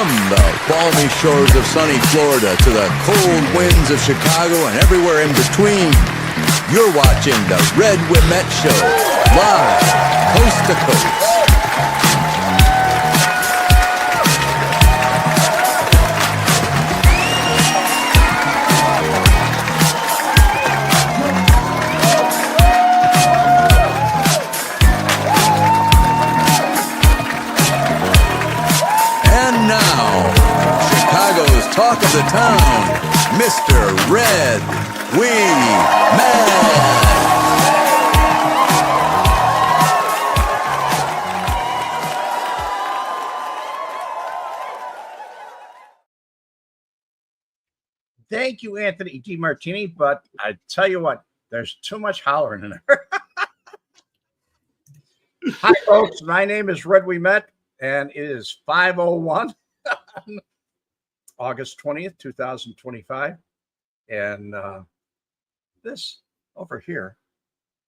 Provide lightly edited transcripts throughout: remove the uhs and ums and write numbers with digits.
From the balmy shores of sunny Florida to the cold winds of Chicago and everywhere in between, you're watching the Red Wimet Show, live, coast to coast. Talk of the town, Mr. Red Wimet. Thank you, Anthony DiMartini, but I tell you what, there's too much hollering in there. Hi, folks. My name is Red Wimet, and it is 5:01. August 20th, 2025. And this over here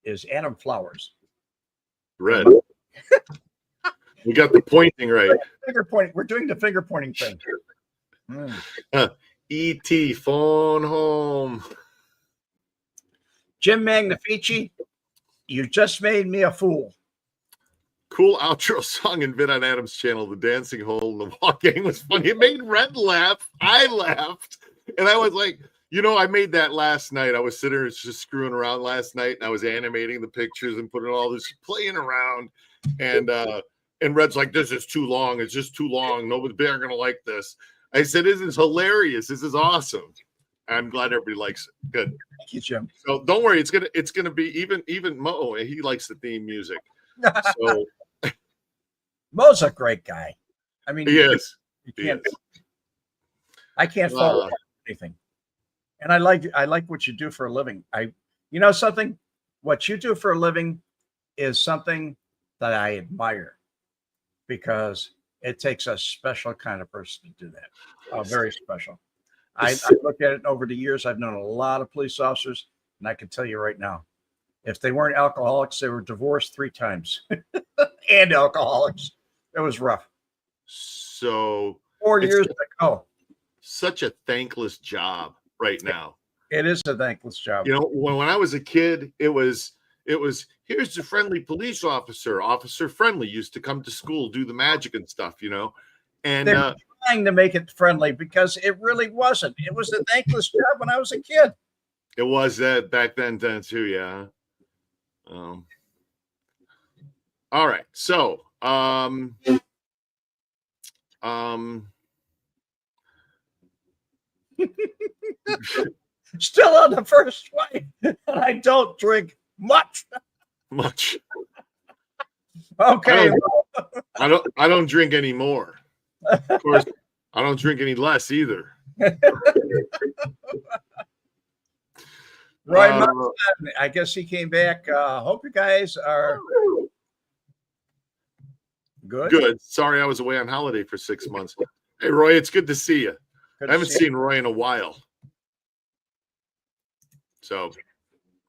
is Adam Flowers. Red. We got the pointing right. Finger pointing. We're doing the finger pointing thing. E.T. phone home. Jim Magnifici, you just made me a fool. Cool outro song and vid on Adam's channel. The dancing hole in the wall gang was funny. It made Red laugh. I laughed. And I was like, I made that last night. I was sitting there just screwing around last night, and I was animating the pictures and putting all this, playing around. And Red's like, this is too long. It's just too long. Nobody's going to like this. I said, this is hilarious. This is awesome. I'm glad everybody likes it. Good. Thank you, Jim. So don't worry. It's gonna be even Mo. He likes the theme music. So Mo's a great guy. I mean, he is. I can't follow anything. And I like what you do for a living. Something, what you do for a living is something that I admire, because it takes a special kind of person to do that. Very special. I look at it over the years. I've known a lot of police officers, and I can tell you right now, if they weren't alcoholics, they were divorced 3 times and alcoholics. It was rough. So 4 years ago. Such a thankless job right now. It is a thankless job. When I was a kid, it was here's the friendly police officer. Officer Friendly used to come to school, do the magic and stuff, And they're trying to make it friendly, because it really wasn't. It was a thankless job when I was a kid. It was that back then too, yeah. All right, so still on the first way, and I don't drink much. Okay. I don't drink anymore. Of course, I don't drink any less either. Roy Munson, I guess he came back. Hope you guys are good. Good. Sorry, I was away on holiday for 6 months. Hey, Roy, it's good to see you. I haven't seen Roy in a while. So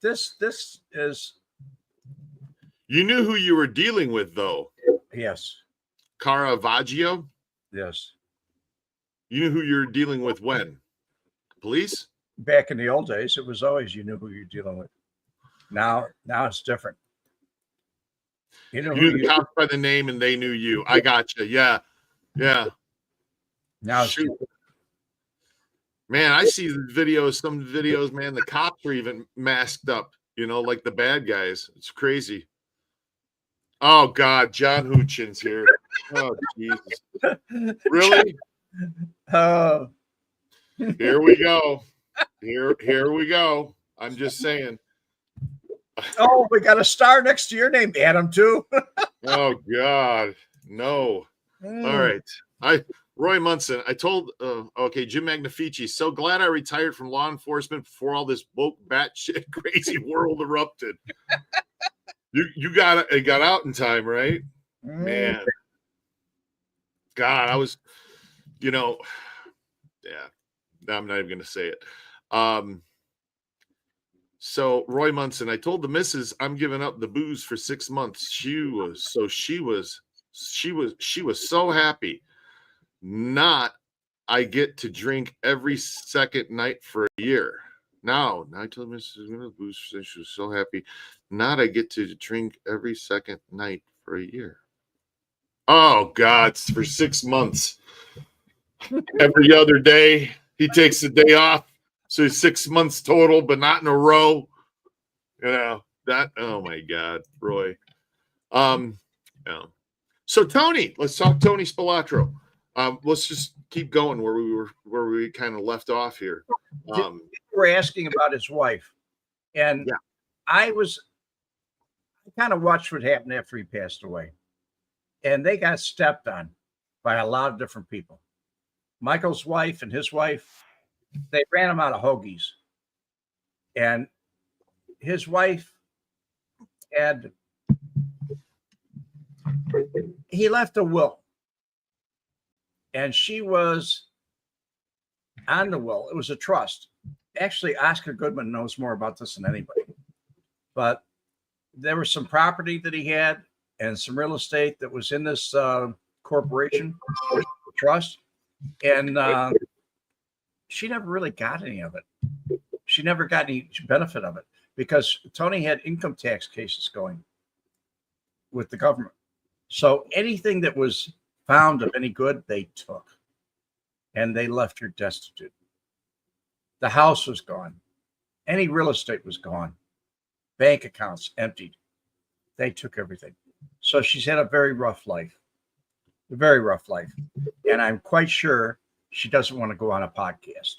this is. You knew who you were dealing with, though. Yes. Caravaggio? Yes. You knew who you were dealing with when? Police? Back in the old days, it was always you knew who you're dealing with. Now it's different. You knew the cops by the name, and they knew you. I got you. Yeah. Now shoot. Man, I see the videos, some videos, man, the cops are even masked up, like the bad guys. It's crazy. Oh, God, John Hutchins here. Oh, Jesus. Really? Oh. Here we go. Here we go. I'm just saying. Oh, we got a star next to your name, Adam, too. Oh, God. No. All right. Roy Munson, I told, Jim Magnifici, so glad I retired from law enforcement before all this woke batshit crazy world erupted. You got out in time, right? Man. God, I was, yeah, I'm not even going to say it. So Roy Munson, I told the missus I'm giving up the booze for 6 months. She was so happy. Not I get to drink every second night for a year. Now, I told Mrs. Booth, she was so happy. Not I get to drink every second night for a year. Oh, God, it's for 6 months. Every other day, he takes a day off. So 6 months total, but not in a row. You know, that, oh my God, Roy. Yeah. So Tony, let's talk Tony Spilotro. Let's just keep going where we kind of left off here. You were asking about his wife, and yeah. I kind of watched what happened after he passed away, and they got stepped on by a lot of different people. Michael's wife and his wife, they ran him out of hoagies, and his wife he left a will, and she was on the will. It was a trust. Actually, Oscar Goodman knows more about this than anybody, but there was some property that he had and some real estate that was in this corporation trust, and she never really got any of it. She never got any benefit of it because Tony had income tax cases going with the government. So anything that was found of any good, they took, and they left her destitute. The house was gone. Any real estate was gone. Bank accounts emptied. They took everything. So she's had a very rough life, and I'm quite sure she doesn't want to go on a podcast.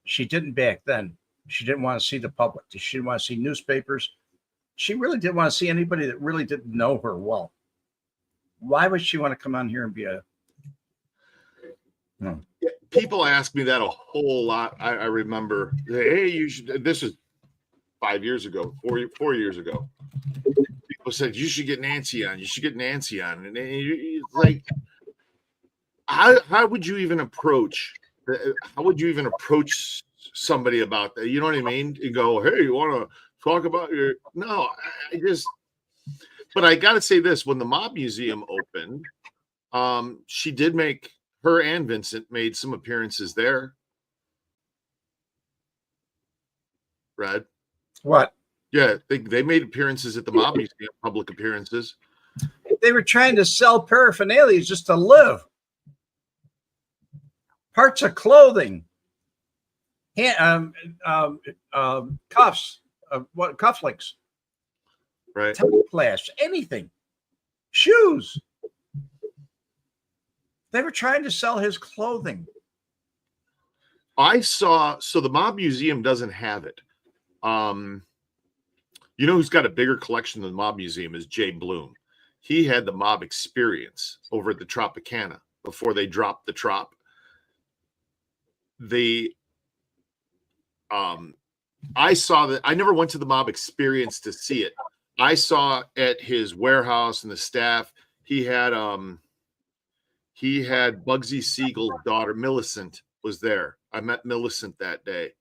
She didn't back then. She didn't want to see the public. She didn't want to see newspapers. She really didn't want to see anybody that really didn't know her well. Why would she want to come on here and be a... No. People ask me that a whole lot. I remember, hey, you should, this is 5 years ago, 4 years ago. People said, you should get Nancy on. You should get Nancy on. And it's like, how would you even approach? How would you even approach somebody about that? You know what I mean? You go, hey, you want to talk about your... No, I just... But I got to say this, when the Mob Museum opened, she did make, her and Vincent made some appearances there. Red? What? Yeah, they made appearances at the Mob Museum, public appearances. They were trying to sell paraphernalia just to live. Parts of clothing, cuffs, cufflinks. Right. Flash, anything, shoes. They were trying to sell his clothing. I saw, so the Mob Museum doesn't have it. You know who's got a bigger collection than the Mob Museum is Jay Bloom. He had the Mob Experience over at the Tropicana before they dropped the Trop. I saw that. I never went to the Mob Experience to see it. I saw at his warehouse and the staff, he had Bugsy Siegel's daughter, Millicent, was there. I met Millicent that day.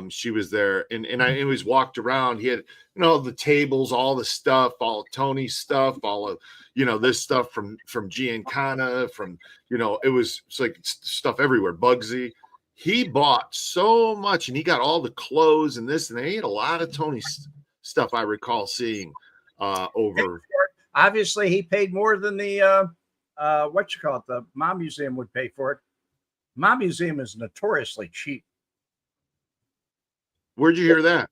She was there, and I always walked around. He had, the tables, all the stuff, all Tony's stuff, all of, this stuff from Giancana, from, it's like stuff everywhere. Bugsy. He bought so much, and he got all the clothes and this, and they had a lot of Tony's stuff I recall seeing over. Obviously, he paid more than the the Mob Museum would pay for it. Mob Museum is notoriously cheap. Where'd you hear that?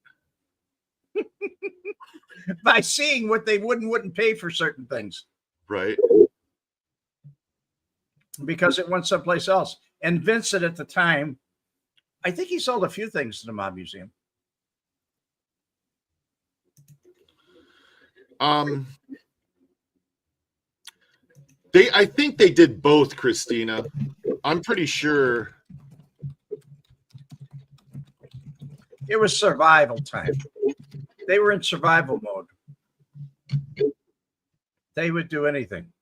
By seeing what they wouldn't pay for certain things. Right. Because it went someplace else. And Vincent at the time, I think he sold a few things to the Mob Museum. I think they did both, Christina. I'm pretty sure. It was survival time. They were in survival mode. They would do anything.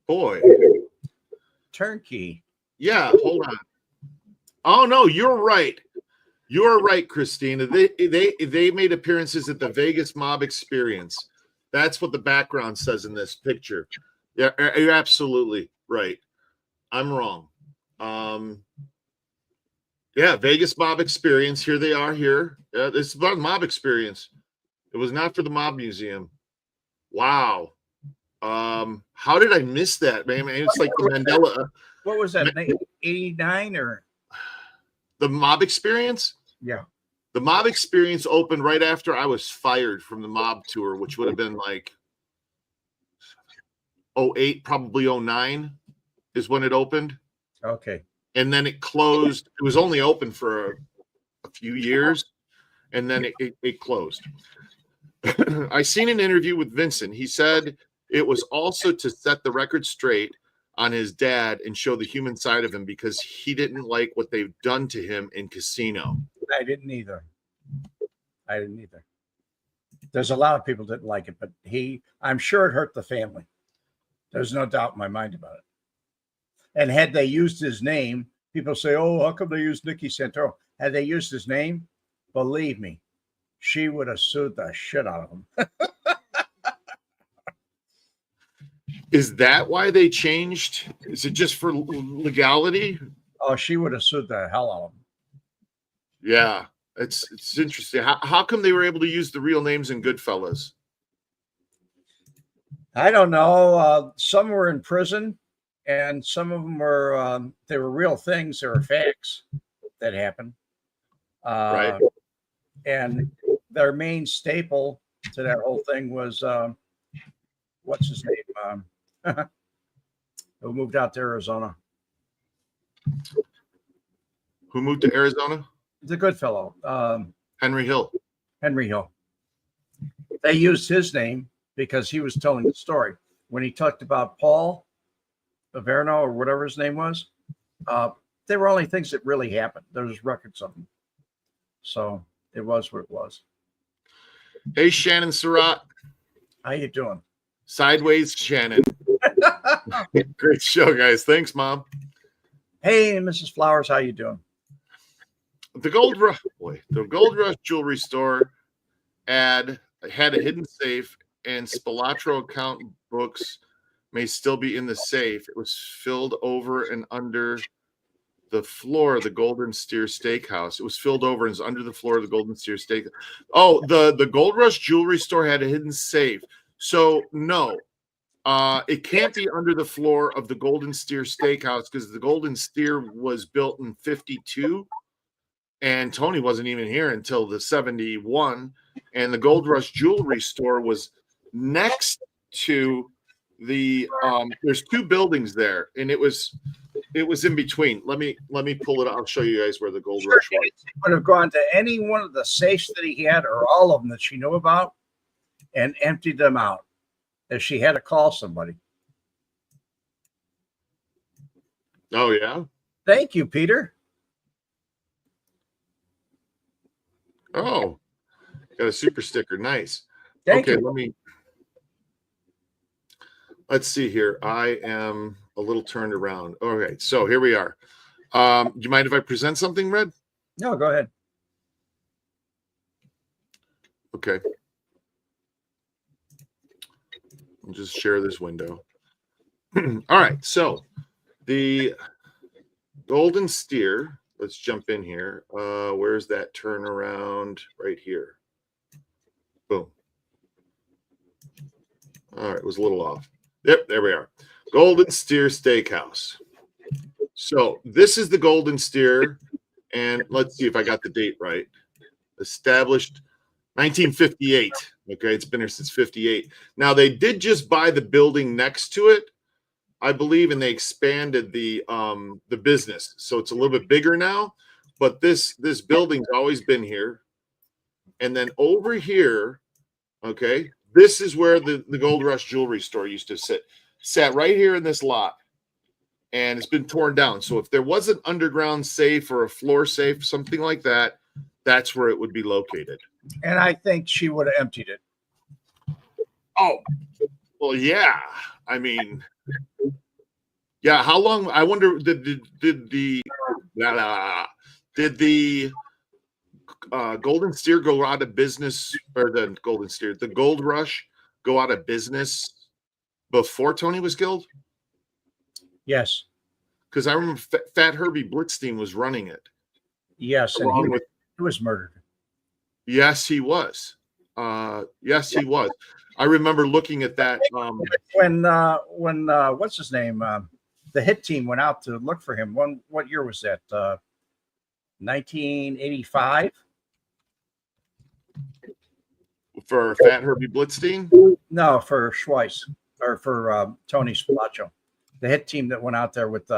Boy. Turnkey. Yeah, hold on. Oh no, you're right. You're right, Christina. They made appearances at the Vegas Mob Experience. That's what the background says in this picture. Yeah, you're absolutely right. I'm wrong. Yeah, Vegas mob experience. Here they are here. Yeah, this is about mob experience. It was not for the mob museum. Wow. How did I miss that, man? It's like the Mandela. What was that? 89 or The mob experience? yeah. The mob experience opened right after I was fired from the mob tour, which would have been like 08, probably 09 is when it opened. Okay. And then it closed. It was only open for a few years, and then it closed. I seen an interview with Vincent. He said it was also to set the record straight on his dad and show the human side of him because he didn't like what they've done to him in casino. I didn't either. There's a lot of people that didn't like it, but I'm sure it hurt the family. There's no doubt in my mind about it. And had they used his name, people say, oh, how come they used Nicky Santoro? Had they used his name, believe me, she would have sued the shit out of him. Is that why they changed? Is it just for legality? Oh, she would have sued the hell out of him. Yeah, it's interesting. How come they were able to use the real names in Goodfellas? I don't know. Some were in prison, and some of them were they were real things. They were facts that happened. Right. And their main staple to that whole thing was what's his name? Who moved out to Arizona? Who moved to Arizona? The good fellow. Henry Hill. Henry Hill. They used his name because he was telling the story. When he talked about Paul Averno or whatever his name was, they were only things that really happened. There's records of them. So it was what it was. Hey, Shannon Surratt. How you doing? Sideways Shannon. Great show, guys. Thanks, Mom. Hey, Mrs. Flowers, how you doing? The Gold Rush jewelry store had a hidden safe, and Spelatro account books may still be in the safe. It was filled over and under the floor of the Golden Steer Steakhouse. It was filled over and was under the floor of the Golden Steer Steak. Oh, the Gold Rush jewelry store had a hidden safe. So no, it can't be under the floor of the Golden Steer Steakhouse because the Golden Steer was built in 52. And Tony wasn't even here until the 71. And the Gold Rush jewelry store was next to the there's two buildings there, and it was in between. Let me pull it out. I'll show you guys where the Gold Rush was. Would have gone to any one of the safes that he had, or all of them that she knew about, and emptied them out if she had to call somebody. Oh yeah. Thank you, Peter. Oh, got a super sticker. Nice. Thank Okay, you. let's see here. I am a little turned around. All right, so here we are. Do you mind if I present something, Red? No, go ahead. Okay. I'll just share this window. All right, so the Golden Steer. Let's jump in here. Where's that turnaround? Right here. Boom. All right, it was a little off. Yep, there we are. Golden Steer Steakhouse. So this is the Golden Steer, and let's see if I got the date right. Established 1958. Okay, it's been here since 58. Now they did just buy the building next to it, I believe, and they expanded the business, so it's a little bit bigger now. But this building's always been here, and then over here, okay, this is where the Gold Rush jewelry store used to sat right here in this lot, and it's been torn down. So if there was an underground safe or a floor safe, something like that, that's where it would be located. And I think she would have emptied it. Oh, well, yeah. I mean. Yeah, how long? I wonder. Did the Golden Steer go out of business, or the Golden Steer, the Gold Rush go out of business before Tony was killed? Yes. Because I remember Fat Herbie Blitzstein was running it. Yes, and he was murdered. Yes, he was. Yes, he was. I remember looking at that. When what's his name? The hit team went out to look for him. What year was that? 1985. For Fat Herbie Blitzstein? No, for Schweiss or for Tony Spilotro. The hit team that went out there with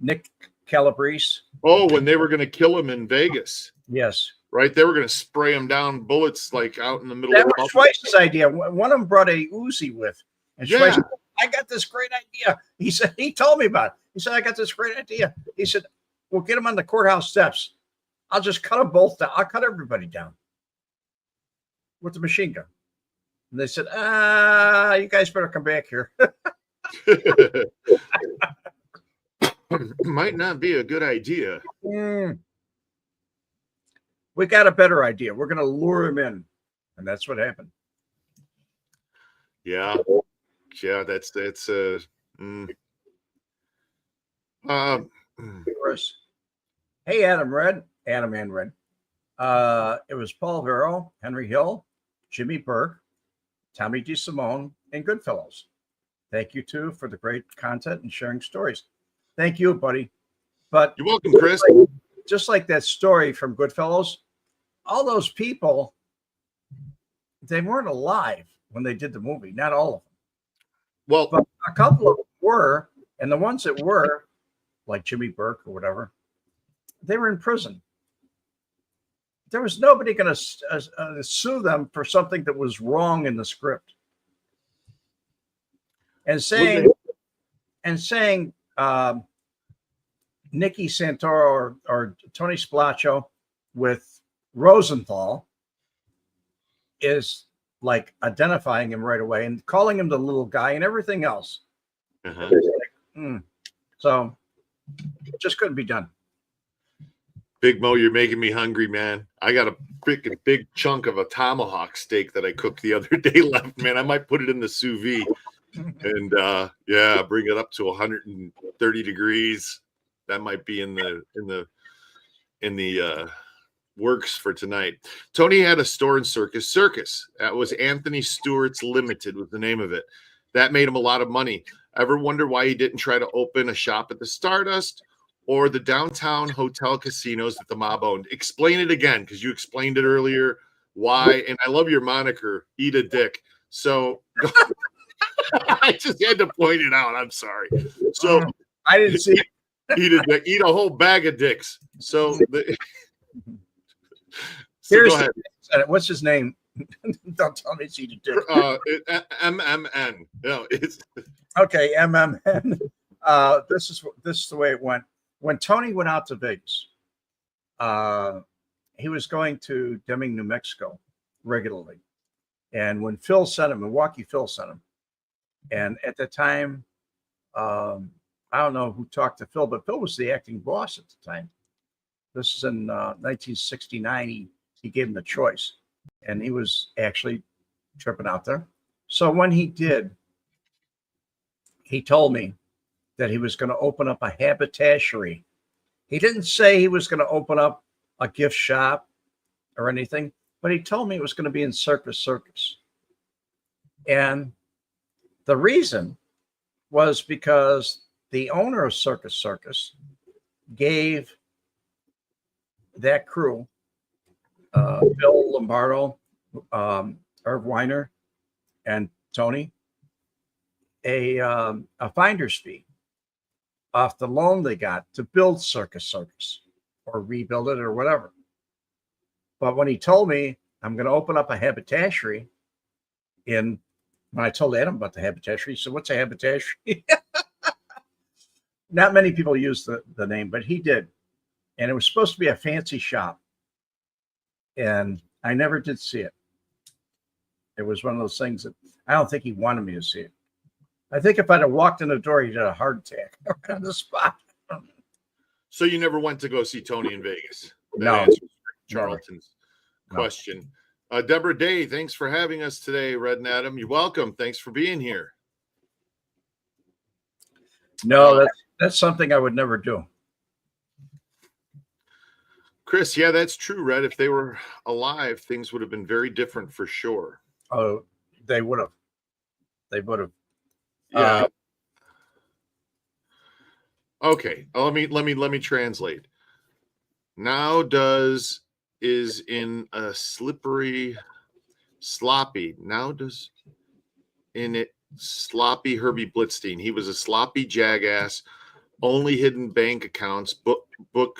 Nick Calabrese. Oh, when they were going to kill him in Vegas. Yes. Right? They were going to spray him down bullets like out in the middle that of was Schweiss's idea. One of them brought a Uzi with. And Schweiss said, I got this great idea. He said, he told me about it. He said, I got this great idea. He said, we'll get him on the courthouse steps. I'll just cut them both down. I'll cut everybody down with the machine gun. And they said, you guys better come back here. Might not be a good idea. We got a better idea. We're going to lure him in. And that's what happened. Yeah. Yeah, that's Hey, Adam and Red. It was Paul Vero, Henry Hill, Jimmy Burke, Tommy DeSimone, and Goodfellows. Thank you, too, for the great content and sharing stories. Thank you, buddy. But you're welcome, Chris. Just like that story from Goodfellows, all those people, they weren't alive when they did the movie. Not all of them. Well, but a couple of them were, and the ones that were, like Jimmy Burke or whatever, they were in prison. There was nobody going to sue them for something that was wrong in the script. And saying Nicky Santoro or Tony Spilotro with Rosenthal is like identifying him right away and calling him the little guy and everything else. So it just couldn't be done. Big Mo, you're making me hungry, man. I got a freaking big chunk of a tomahawk steak that I cooked the other day left, man. I might put it in the sous vide and bring it up to 130 degrees. That might be in the works for tonight. Tony had a store in Circus. That was Anthony Stewart's Limited was the name of it. That made him a lot of money. Ever wonder why he didn't try to open a shop at the Stardust or the downtown hotel casinos that the mob owned? Explain it again, because you explained it earlier. Why? And I love your moniker, Eat a Dick. So I just had to point it out. I'm sorry. So I didn't see it. Eat a whole bag of dicks. So, here's go ahead. What's his name? Don't tell me it's Eat a Dick. MMN. No, it's okay. MMN. This is the way it went. When Tony went out to Vegas, he was going to Deming, New Mexico regularly. And when Phil sent him, Milwaukee Phil sent him. And at the time, I don't know who talked to Phil, but Phil was the acting boss at the time. This is in 1969. He gave him the choice. And he was actually tripping out there. So when he did, he told me that he was going to open up a haberdashery. He didn't say he was going to open up a gift shop or anything, but he told me it was going to be in Circus. And the reason was because the owner of Circus gave that crew, Bill Lombardo, Irv Weiner, and Tony, a finder's fee off the loan they got to build Circus or rebuild it or whatever. But when he told me I'm going to open up a haberdashery when I told Adam about the haberdashery, he said, what's a haberdashery? Not many people use the name, but he did. And it was supposed to be a fancy shop. And I never did see it. It was one of those things that I don't think he wanted me to see it. I think if I'd have walked in the door, he'd had a heart attack on the spot. So you never went to go see Tony in Vegas? No. Charlton's question. Deborah Day, thanks for having us today, Red and Adam. You're welcome. Thanks for being here. No, that's something I would never do. Chris, yeah, that's true, Red. If they were alive, things would have been very different for sure. Oh, they would have. They would have. Yeah. Okay. Let me translate. Now is in a slippery, sloppy. Now does in it sloppy Herbie Blitzstein. He was a sloppy jackass. Only hidden bank accounts. Book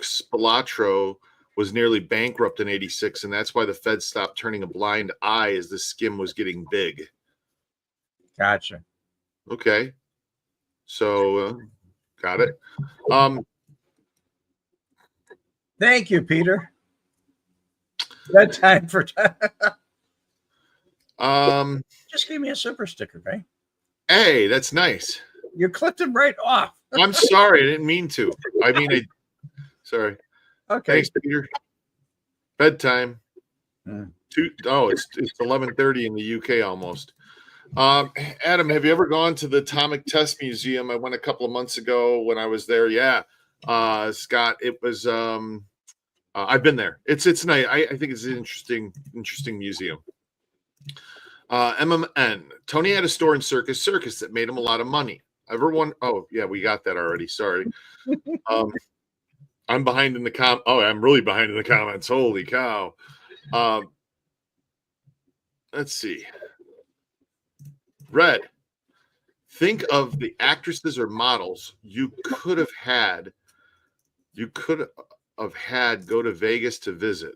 Spelatro was nearly bankrupt in '86, and that's why the Fed stopped turning a blind eye as the skim was getting big. Gotcha. Okay. So, got it. Thank you, Peter. That time for time. Just give me a super sticker, right? Hey, that's nice. You clicked him right off. I'm sorry, I didn't mean to. Sorry. Okay. Thanks, Peter. Bedtime. Hmm. It's 11:30 in the UK almost. Adam, have you ever gone to the Atomic Test Museum? I went a couple of months ago when I was there. Yeah. Scott, it was I've been there. It's nice. I think it's an interesting museum. MMN. Tony had a store in Circus that made him a lot of money. Oh yeah, we got that already. Sorry. I'm behind in the I'm really behind in the comments. Holy cow. Let's see. Red. Think of the actresses or models you could have had go to Vegas to visit.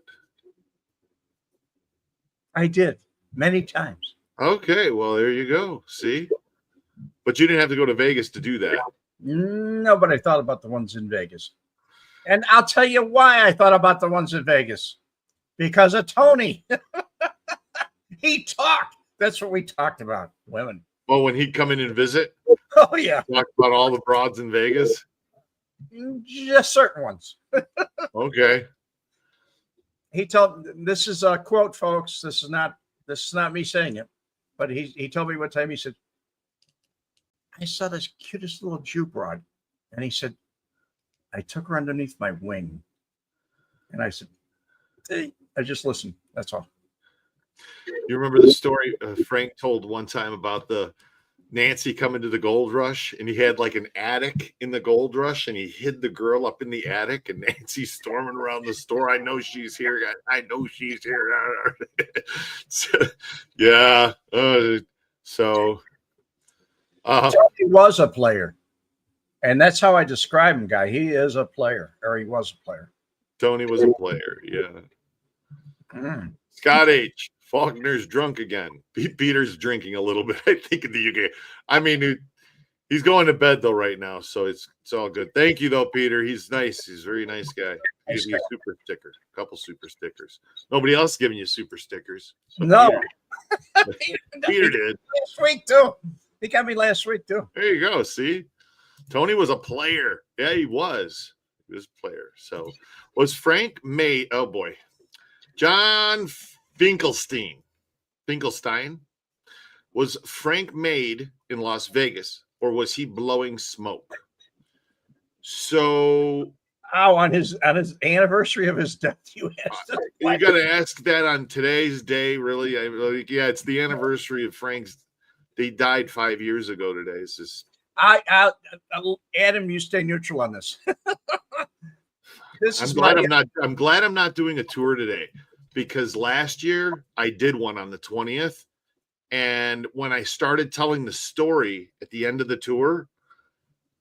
I did many times. Okay, well, there you go. See? But you didn't have to go to Vegas to do that. No, but I thought about the ones in Vegas. And I'll tell you why I thought about the ones in Vegas. Because of Tony. He talked. That's what we talked about, women. Oh, when he'd come in and visit? Oh, yeah. Talk about all the broads in Vegas? Just certain ones. Okay. This is a quote, folks. This is not me saying it, but he told me one time, he said, I saw this cutest little Jew broad. And he said, I took her underneath my wing. And I said, hey, I just listened. That's all. You remember the story Frank told one time about the Nancy coming to the gold rush, and he had like an attic in the gold rush, and he hid the girl up in the attic, and Nancy's storming around the store. I know she's here. I know she's here. So, yeah. He was a player. And that's how I describe him, guy. He is a player, or he was a player. Tony was a player. Yeah. Scott H. Faulkner's drunk again. Peter's drinking a little bit, I think, in the UK. I mean, he's going to bed, though, right now, so it's all good. Thank you, though, Peter. He's nice. He's a very nice guy. He gives me a super sticker, a couple super stickers. Nobody else is giving you super stickers. No. Peter did. Last week, too. He got me last week, too. There you go. See? Tony was a player. Yeah, he was. He was a player. So, was Frank May? Oh, boy. John Finkelstein. Was Frank made in Las Vegas, or was he blowing smoke? So, on his anniversary of his death, you got to ask that on today's day. Really, yeah, it's the anniversary of Frank's. They died 5 years ago today. It's just. Adam, you stay neutral on this. I'm glad I'm not doing a tour today. Because last year I did one on the 20th. And when I started telling the story at the end of the tour,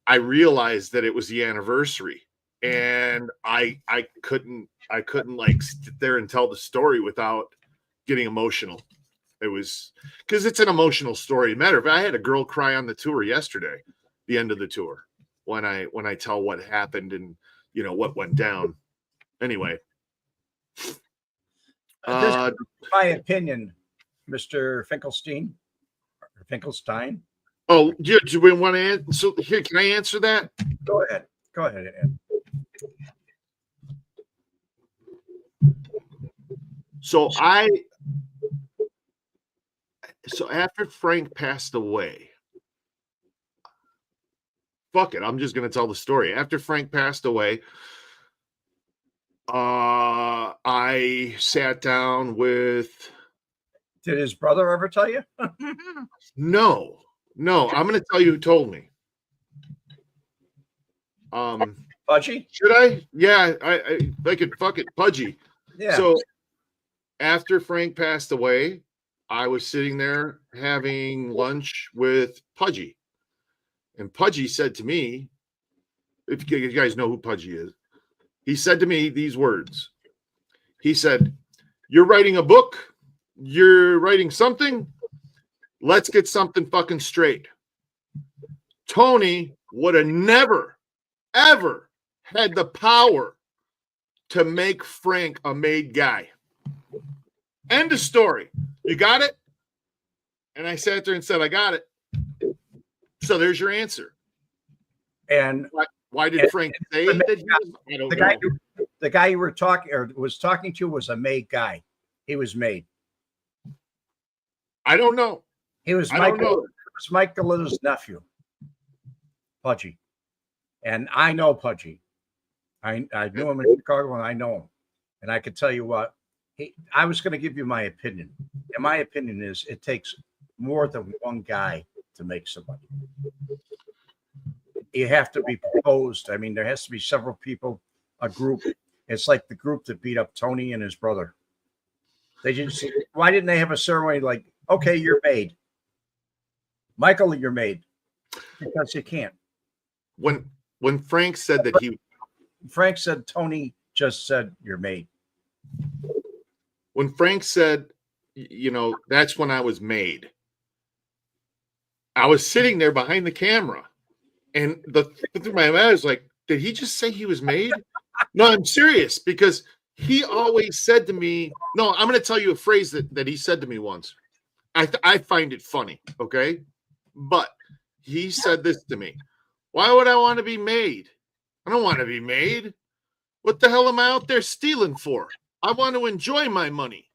I realized that it was the anniversary. And I couldn't like sit there and tell the story without getting emotional. It was because it's an emotional story. Matter of fact, I had a girl cry on the tour yesterday, the end of the tour, when I tell what happened and what went down. Anyway. This is my opinion, Mr. Finkelstein. Oh, do we want to answer? So here, can I answer that? Go ahead, Ed. So So after Frank passed away, fuck it, I'm just going to tell the story. After Frank passed away, I sat down with. Did his brother ever tell you? No, I'm going to tell you who told me. Pudgy? Should I? Yeah, I could fuck it, Pudgy. Yeah. So after Frank passed away, I was sitting there having lunch with Pudgy. And Pudgy said to me, if you guys know who Pudgy is, he said to me these words. He said, "You're writing a book. You're writing something. Let's get something fucking straight." Tony would have never, ever had the power to make Frank a made guy. End of story. You got it? And I sat there and said, I got it. So there's your answer. And why did Frank say that he was? I don't know. The guy you were talking or was talking to was a made guy. He was made. I don't know. He was Mike Galitta's nephew, Pudgy. And I know Pudgy. I knew him in Chicago, and I know him. And I could tell you what, I was going to give you my opinion. And my opinion is it takes more than one guy to make somebody. You have to be proposed. I mean, there has to be several people, a group. It's like the group that beat up Tony and his brother. Why didn't they have a ceremony like, okay, you're made. Michael, you're made. Because you can't. When Frank said that Frank said, Tony just said, you're made. When Frank said, that's when I was made. I was sitting there behind the camera, and through my mind, I was like, did he just say he was made? No, I'm serious, because he always said to me, no, I'm going to tell you a phrase that he said to me once. I find it funny, okay? But he said this to me. Why would I want to be made? I don't want to be made. What the hell am I out there stealing for? I want to enjoy my money.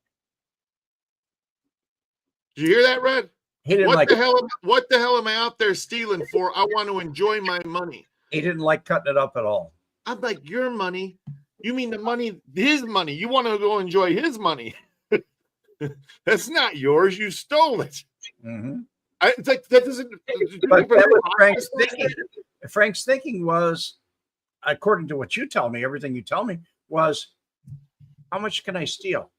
Did you hear that, Red? What the hell am I out there stealing for? I want to enjoy my money. He didn't like cutting it up at all. I'm like, your money? You mean the money, his money? You want to go enjoy his money? That's not yours. You stole it. Mm-hmm. It's like that doesn't. But that was Frank's thinking. Frank's thinking was, according to what you tell me, everything you tell me was, how much can I steal?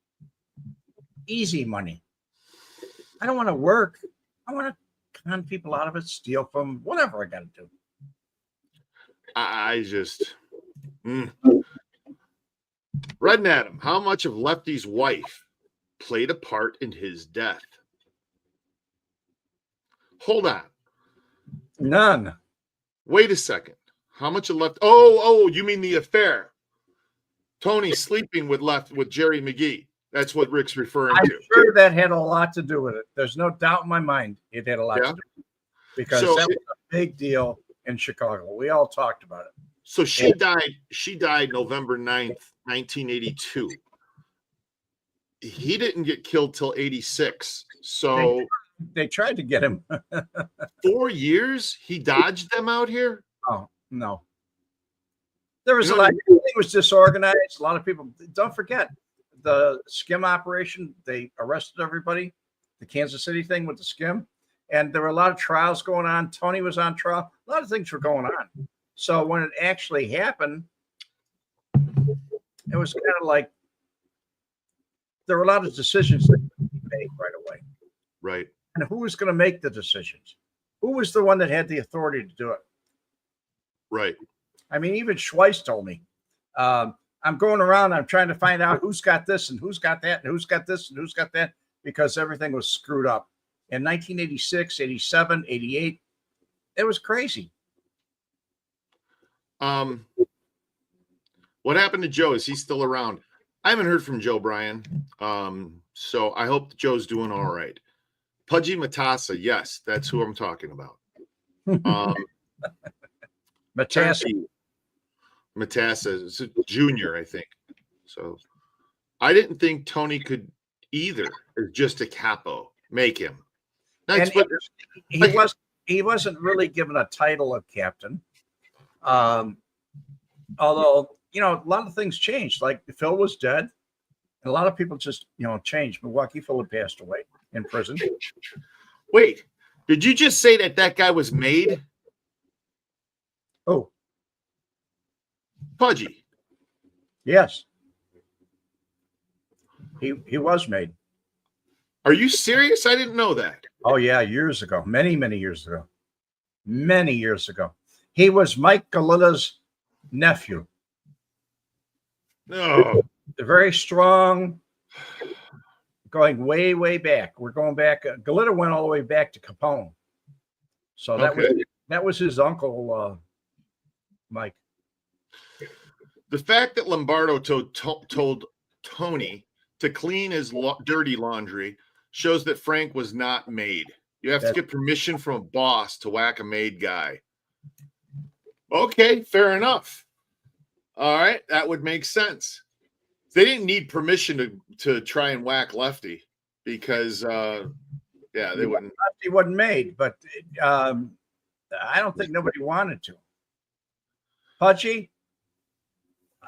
Easy money. I don't want to work. I want to con people out of it, steal from whatever I got to do. I just. Red and Adam, how much of Lefty's wife played a part in his death? Hold on. None. Wait a second. How much of Lefty? Oh, you mean the affair? Tony sleeping with Jerry McGee. That's what Rick's referring to. I'm sure that had a lot to do with it. There's no doubt in my mind it had a lot to do with it. Because that was a big deal in Chicago. We all talked about it. So she died November 9th, 1982. He didn't get killed till 86. So they tried to get him. 4 years? He dodged them out here? Oh, no. There was a lot. Everything was disorganized. A lot of people. Don't forget the Skim operation. They arrested everybody. The Kansas City thing with the Skim, and there were a lot of trials going on. Tony was on trial. A lot of things were going on. So when it actually happened, it was kind of like there were a lot of decisions that could be made right away. Right. And who was going to make the decisions? Who was the one that had the authority to do it? Right. I mean, even Schweiss told me, I'm going around, I'm trying to find out who's got this and who's got that and who's got this and who's got that, because everything was screwed up. In 1986, 87, 88, it was crazy. What happened to Joe? Is he still around? I haven't heard from Joe, Brian. So I hope Joe's doing all right. Pudgy Matassa, yes, that's who I'm talking about. Matassa is a junior, I think. So I didn't think Tony could either, as just a capo, make him. Nice, And but he wasn't really given a title of captain. Although, a lot of things changed. Like Phil was dead. And a lot of people just, changed. Milwaukee Phil had passed away in prison. wait, did you just say that guy was made? Oh, Pudgy. yes. He was made. Are you serious? I didn't know that. Oh, yeah, years ago. Many, many years ago. Many years ago. He was Mike Galitta's nephew. No. Very strong, going way, way back. We're going back. Galitta went all the way back to Capone. So that was his uncle, Mike. The fact that Lombardo told Tony to clean his dirty laundry shows that Frank was not made. You have to get permission from a boss to whack a made guy. Okay, fair enough. All right, that would make sense. They didn't need permission to try and whack Lefty because, they wouldn't. Lefty wasn't made, but I don't think nobody wanted to. Pudgy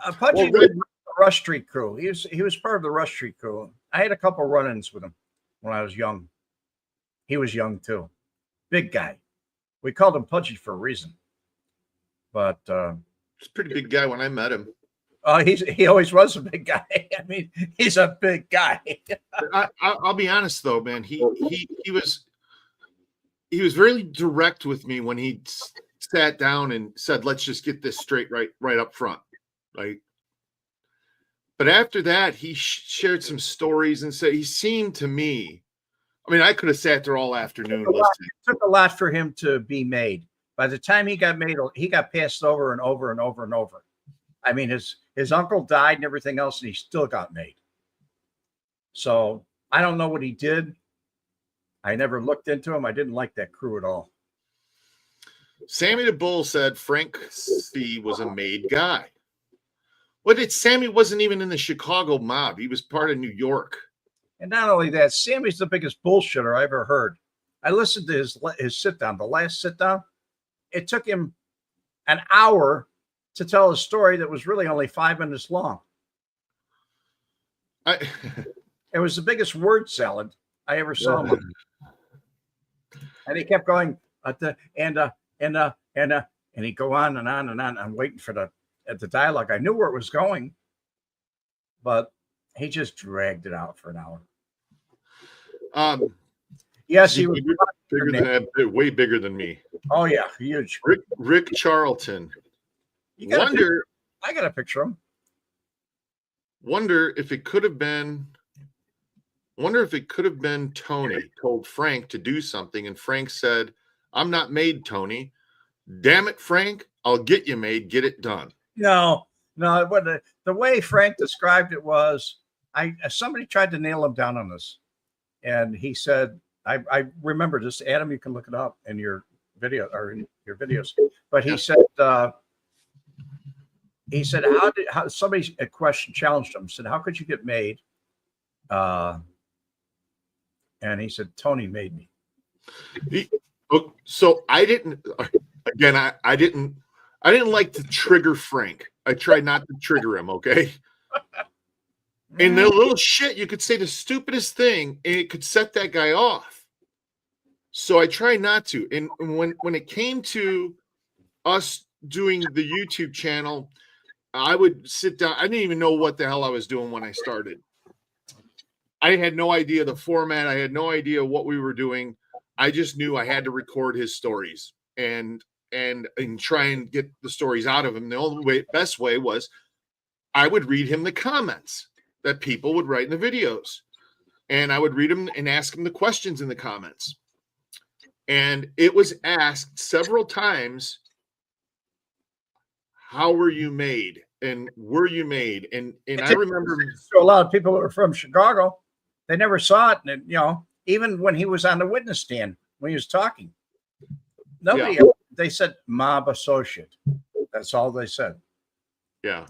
was the Rush Street crew. He was part of the Rush Street crew. I had a couple run-ins with him when I was young. He was young too. Big guy. We called him Pudgy for a reason. But he's a pretty big guy when I met him. He always was a big guy. I mean, he's a big guy. I'll be honest though, man. He was very direct with me when he sat down and said, "Let's just get this straight right up front." Right. But after that, he shared some stories and said he seemed to me. I mean, I could have sat there all afternoon listening. It took a lot for him to be made. By the time he got made, he got passed over and over and over and over. I mean, his uncle died and everything else, and he still got made. So I don't know what he did. I never looked into him. I didn't like that crew at all. Sammy the Bull said Frank C was a made guy. Well, Sammy wasn't even in the Chicago mob. He was part of New York. And not only that, Sammy's the biggest bullshitter I ever heard. I listened to his sit down, the last sit down. It took him an hour to tell a story that was really only 5 minutes long. It was the biggest word salad I ever saw him on. And he kept going and he'd go on and on and on. I'm waiting for the dialogue. I knew where it was going, but he just dragged it out for an hour. Yes, he was bigger than that, way bigger than me. Oh yeah, huge. Rick Charlton. I got a picture of him. Wonder if it could have been Tony told Frank to do something, and Frank said, "I'm not made, Tony. Damn it, Frank, I'll get you made. Get it done." No. The way Frank described it was, somebody tried to nail him down on this, and he said, I remember this. Adam, you can look it up in your video or in your videos. But he said, how somebody a question challenged him, said, "How could you get made?" And he said, "Tony made me." So I didn't like to trigger Frank. I tried not to trigger him. Okay. And the little shit, you could say the stupidest thing and it could set that guy off. So I tried not to. And when it came to us doing the YouTube channel, I would sit down. I didn't even know what the hell I was doing when I started. I had no idea the format. I had no idea what we were doing. I just knew I had to record his stories and try and get the stories out of him. The only best way was I would read him the comments that people would write in the videos. And I would read them and ask him the questions in the comments. And it was asked several times, how were you made? And were you made? And I remember so a lot of people who were from Chicago, they never saw it. And, even when he was on the witness stand, when he was talking, nobody, they said mob associate. That's all they said. Yeah.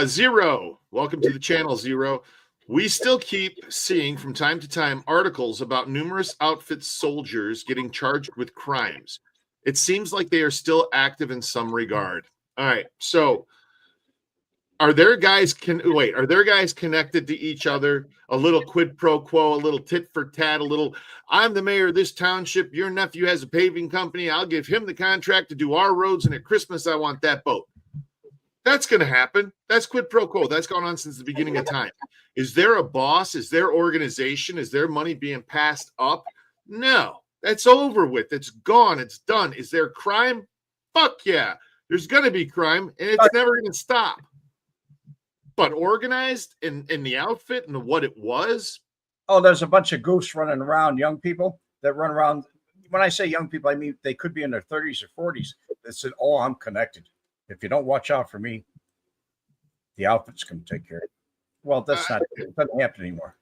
Zero, welcome to the channel, Zero. We still keep seeing from time to time articles about numerous outfit soldiers getting charged with crimes. It seems like they are still active in some regard. All right. So are there guys connected to each other? A little quid pro quo, a little tit for tat, a little, I'm the mayor of this township. Your nephew has a paving company. I'll give him the contract to do our roads. And at Christmas, I want that boat. That's going to happen. That's quid pro quo. That's gone on since the beginning of time. Is there a boss? Is there organization? Is there money being passed up? No, that's over with. It's gone. It's done. Is there crime? Fuck yeah. There's going to be crime, and it's never going to stop. But organized in the outfit and what it was. Oh, there's a bunch of goofs running around, young people that run around. When I say young people, I mean they could be in their 30s or 40s. That said, oh, I'm connected. If you don't watch out for me, the outfit's going to take care of it. Well, that's not, it doesn't happen anymore.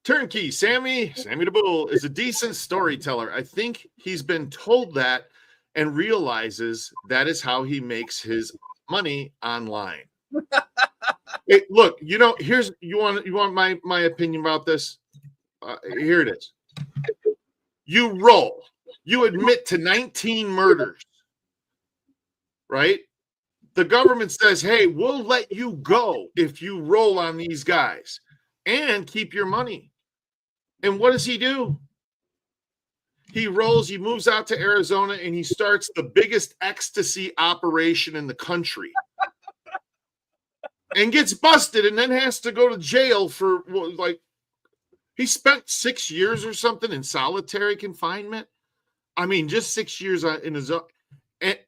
Turnkey, Sammy the Bull is a decent storyteller. I think he's been told that and realizes that is how he makes his money online. Look, you want my opinion about this? Here it is. You roll. You admit to 19 murders, right? The government says, hey, we'll let you go if you roll on these guys and keep your money. And what does he do? He rolls, he moves out to Arizona, and he starts the biggest ecstasy operation in the country. And gets busted and then has to go to jail for, like, he spent 6 years or something in solitary confinement. I mean, just 6 years in his own. And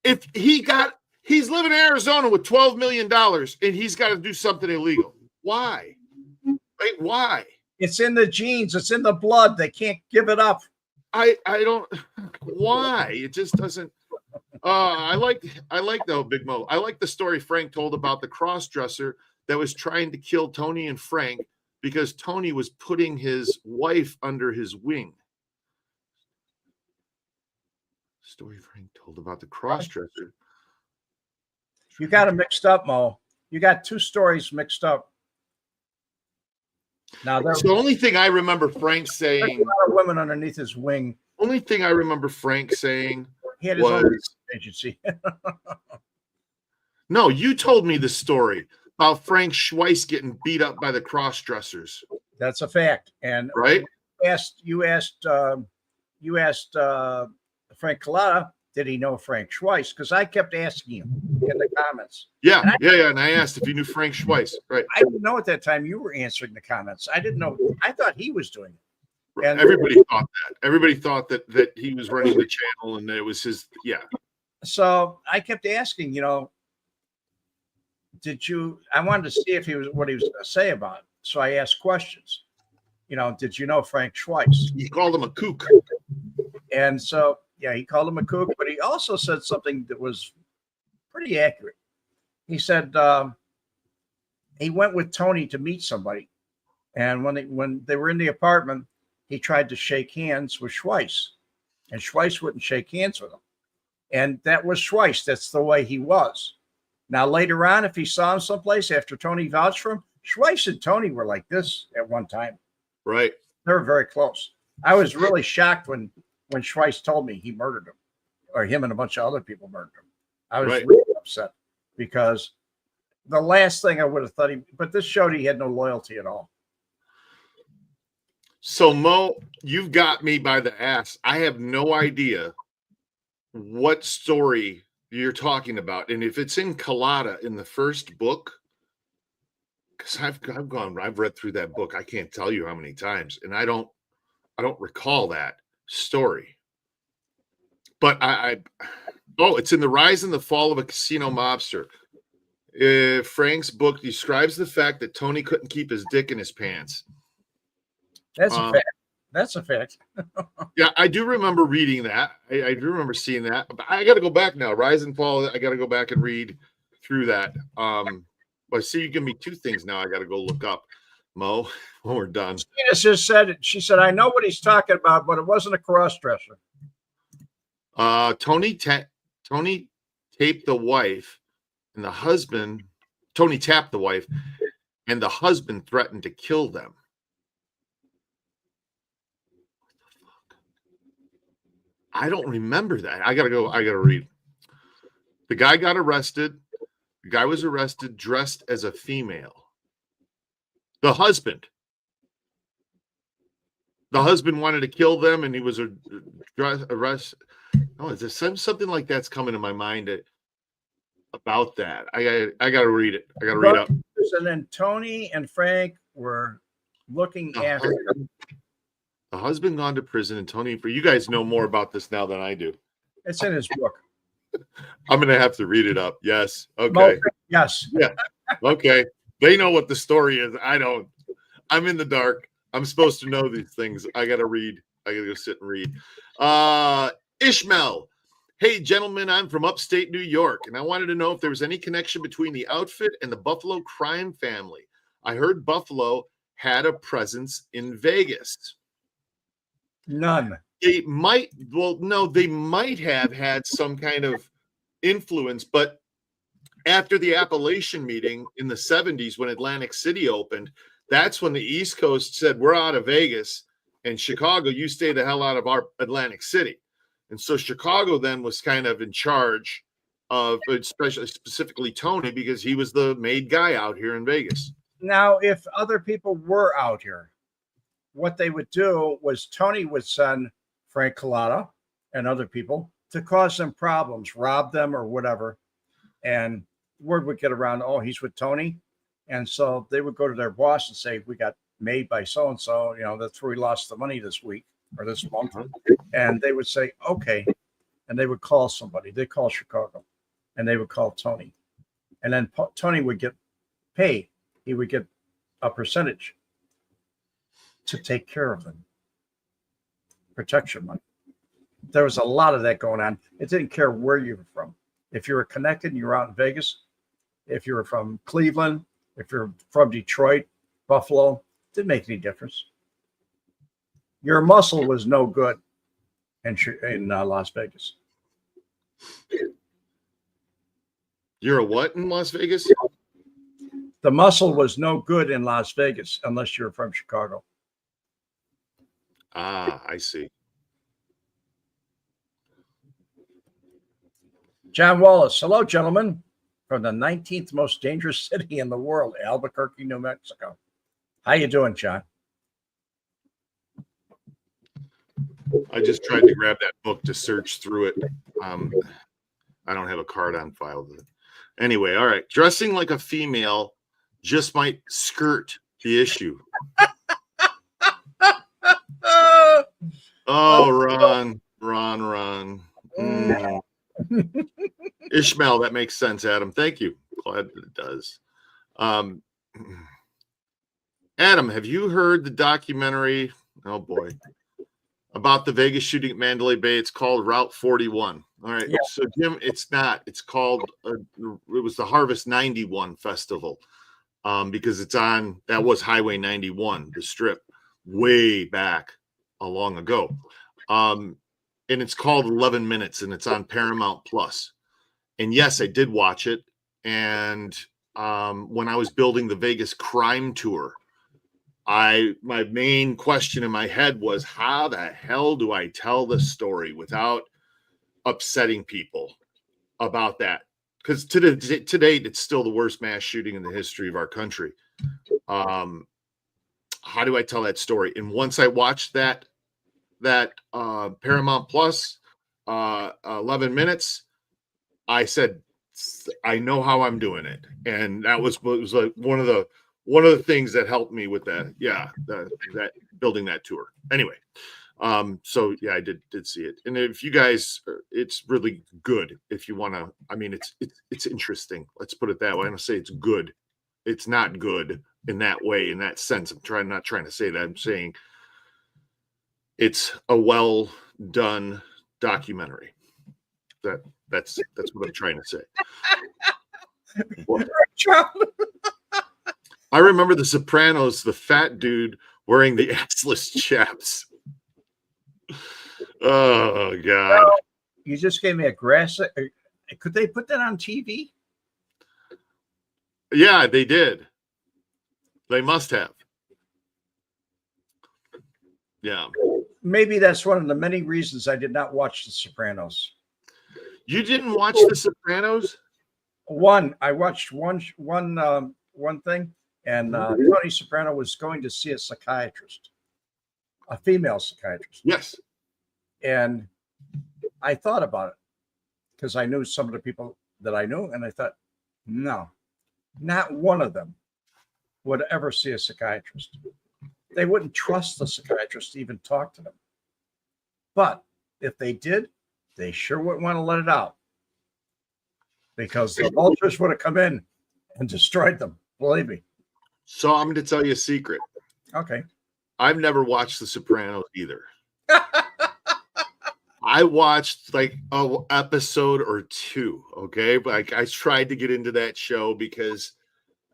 if he's living in Arizona with $12 million and he's got to do something illegal. Why? Right? Why? It's in the genes. It's in the blood. They can't give it up. I don't. Why? It just doesn't. I like though, Big Mo. I like the story Frank told about the cross-dresser that was trying to kill Tony and Frank because Tony was putting his wife under his wing. Story Frank told about the cross-dresser. You got it mixed up, Mo. You got two stories mixed up. Now, it's the only thing I remember Frank saying. There's a lot of women underneath his wing. Only thing I remember Frank saying he had his own agency. No, you told me the story about Frank Schweiss getting beat up by the cross-dressers. That's a fact. And right? You asked Frank Collada, did he know Frank Schweiss? Because I kept asking him in the comments. Yeah. And I asked if he knew Frank Schweiss. Right. I didn't know at that time you were answering the comments. I didn't know. I thought he was doing it. And everybody thought that. Everybody thought that he was running the channel and that it was his. Yeah. So I kept asking, I wanted to see if what he was going to say about it. So I asked questions. Did you know Frank Schweiss? He called him a kook. And so, yeah, he called him a kook, but he also said something that was pretty accurate. He said he went with Tony to meet somebody. And when they were in the apartment, he tried to shake hands with Schweiss. And Schweiss wouldn't shake hands with him. And that was Schweiss. That's the way he was. Now, later on, if he saw him someplace after Tony vouched for him, Schweiss and Tony were like this at one time. Right. They were very close. I was really shocked when Schweiss told me he murdered him, or him and a bunch of other people murdered him. I was really upset because the last thing I would have thought but this showed he had no loyalty at all. So, Mo, you've got me by the ass. I have no idea what story you're talking about. And if it's in Collada in the first book, because I've read through that book. I can't tell you how many times, and I don't recall that story. But it's in The Rise and the Fall of a Casino Mobster. Frank's book describes the fact that Tony couldn't keep his dick in his pants. That's a fact. That's a fact. Yeah, I do remember reading that. I do remember seeing that. But I got to go back now. Rise and Fall. I got to go back and read through that. But see, you give me two things now. I got to go look up, Mo, when we're done. She said, I know what he's talking about, but it wasn't a cross-dresser. Tony taped the wife, and the husband. Tony tapped the wife, and the husband threatened to kill them. I don't remember that. I gotta read. The guy got arrested. The guy was arrested dressed as a female. The husband wanted to kill them, and he was arrested. Oh, is there something like that's coming to my mind about that? I gotta read it. I gotta read up. And then Tony and Frank were looking at the husband gone to prison, and Tony. For you guys know more about this now than I do. It's in his book. I'm gonna have to read it up. Yes. Okay. Yes. Yeah. Okay. They know what the story is. I don't. I'm in the dark. I'm supposed to know these things. I gotta read. I gotta go sit and read. Ishmael. Hey, gentlemen, I'm from upstate New York, and I wanted to know if there was any connection between the outfit and the Buffalo crime family. I heard Buffalo had a presence in Vegas. None. They might have had some kind of influence, but after the Appalachian meeting in the 70s when Atlantic City opened, that's when the East Coast said, we're out of Vegas, and Chicago, you stay the hell out of our Atlantic City. And so Chicago then was kind of in charge of, specifically Tony, because he was the made guy out here in Vegas. Now, if other people were out here, what they would do was Tony would send Frank Collada and other people to cause them problems, rob them or whatever. And word would get around, oh, he's with Tony. And so they would go to their boss and say, we got made by so-and-so, that's where we lost the money this week or this month. And they would say, okay. And they would call somebody. They call Chicago and they would call Tony. And then Tony would get paid. He would get a percentage to take care of them. Protection money. There was a lot of that going on. It didn't care where you were from. If you were connected and you were out in Vegas, if you were from Cleveland, if you're from Detroit, Buffalo, didn't make any difference. Your muscle was no good in Las Vegas. You're a what in Las Vegas? The muscle was no good in Las Vegas unless you're from Chicago. Ah, I see. John Wallace. Hello, gentlemen. From the 19th most dangerous city in the world, Albuquerque, New Mexico. How you doing, John? I just tried to grab that book to search through it. I don't have a card on file. Anyway, all right. Dressing like a female just might skirt the issue. Oh, Ron. Ishmael, that makes sense, Adam. Thank you. Glad that it does. Adam, have you heard the documentary? Oh boy, about the Vegas shooting at Mandalay Bay. It's called Route 41. All right. Yeah. So Jim, it's not. It's called. It was the Harvest 91 Festival, because it's on. That was Highway 91, the strip, way back long ago. And it's called 11 Minutes, and it's on Paramount Plus. And yes, I did watch it. And when I was building the Vegas crime tour, my main question in my head was, how the hell do I tell this story without upsetting people about that? Because to date, it's still the worst mass shooting in the history of our country. How do I tell that story? And once I watched that Paramount Plus 11 Minutes, I said, I know how I'm doing it. And that was like one of the things that helped me with that. Yeah. That building that tour. Anyway. So yeah, I did see it. And if you guys, it's really good. If you want to, I mean, it's interesting. Let's put it that way. I'm going to say it's good. It's not good in that way, in that sense. I'm not trying to say that. I'm saying it's a well done documentary. That's what I'm trying to say. I remember The Sopranos, the fat dude wearing the assless chaps. Oh God! You just gave me a grass. Could they put that on TV? Yeah, they did. They must have. Yeah. Maybe that's one of the many reasons I did not watch The Sopranos. You didn't watch The Sopranos? I watched one thing, and Tony Soprano was going to see a psychiatrist, a female psychiatrist. Yes. And I thought about it because I knew some of the people that I knew, and I thought, no, not one of them would ever see a psychiatrist. They wouldn't trust the psychiatrist to even talk to them. But if they did, they sure wouldn't want to let it out, because the vultures would have come in and destroyed them. Believe me. So I'm going to tell you a secret. Okay. I've never watched The Sopranos either. I watched like an episode or two. Okay. Like I tried to get into that show because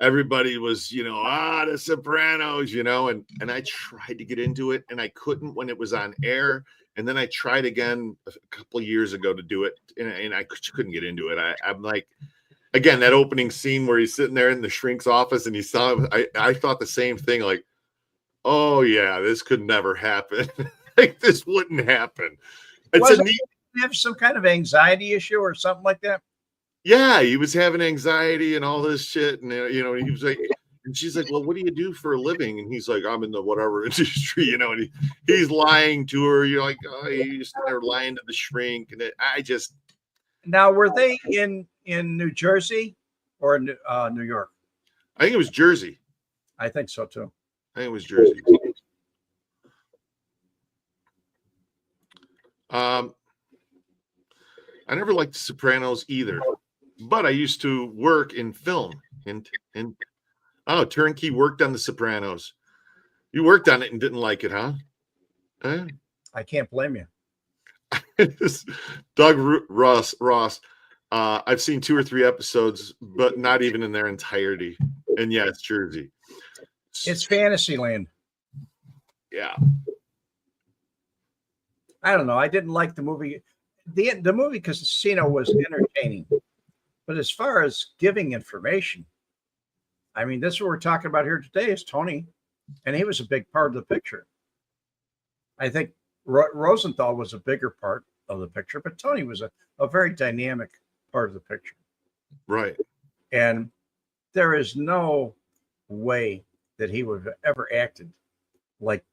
everybody was, The Sopranos, and I tried to get into it and I couldn't when it was on air. And then I tried again a couple of years ago to do it, and I couldn't get into it. I'm like, again, that opening scene where he's sitting there in the shrink's office and he saw him. I thought the same thing, like, oh yeah, this could never happen. Like this wouldn't happen. Have some kind of anxiety issue or something like that? Yeah, he was having anxiety and all this shit, and he was like, and she's like, well, what do you do for a living? And he's like, I'm in the whatever industry, and he's lying to her. You're like, oh, he's sitting there lying to the shrink, and Now, were they in New Jersey or New York? I think it was Jersey. I think so too. I think it was Jersey. I never liked The Sopranos either, but I used to work in film. Turnkey worked on The Sopranos. You worked on it and didn't like it, huh? I can't blame you. Doug Ross. I've seen 2 or 3 episodes, but not even in their entirety. And yeah, it's Jersey. It's Fantasyland. Yeah. I don't know. I didn't like the movie. The movie Casino was entertaining, but as far as giving information, I mean, this is what we're talking about here today is Tony, and he was a big part of the picture. I think Rosenthal was a bigger part of the picture, but Tony was a very dynamic part of the picture. Right. And there is no way that he would have ever acted like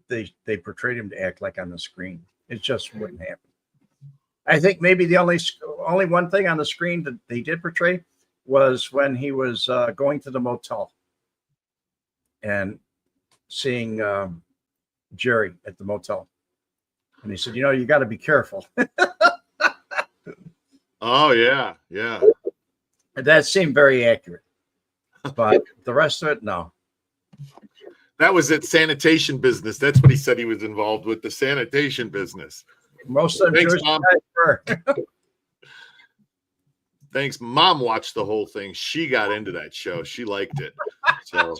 they portrayed him to act like on the screen. It just wouldn't happen. I think maybe the only one thing on the screen that they did portray was when he was going to the motel and seeing Jerry at the motel. And he said, you got to be careful. Oh, yeah. Yeah. And that seemed very accurate. But the rest of it, no. That was at sanitation business. That's what he said he was involved with, the sanitation business. Most of them. Thanks, Mom. Thanks. Mom watched the whole thing. She got into that show. She liked it. So,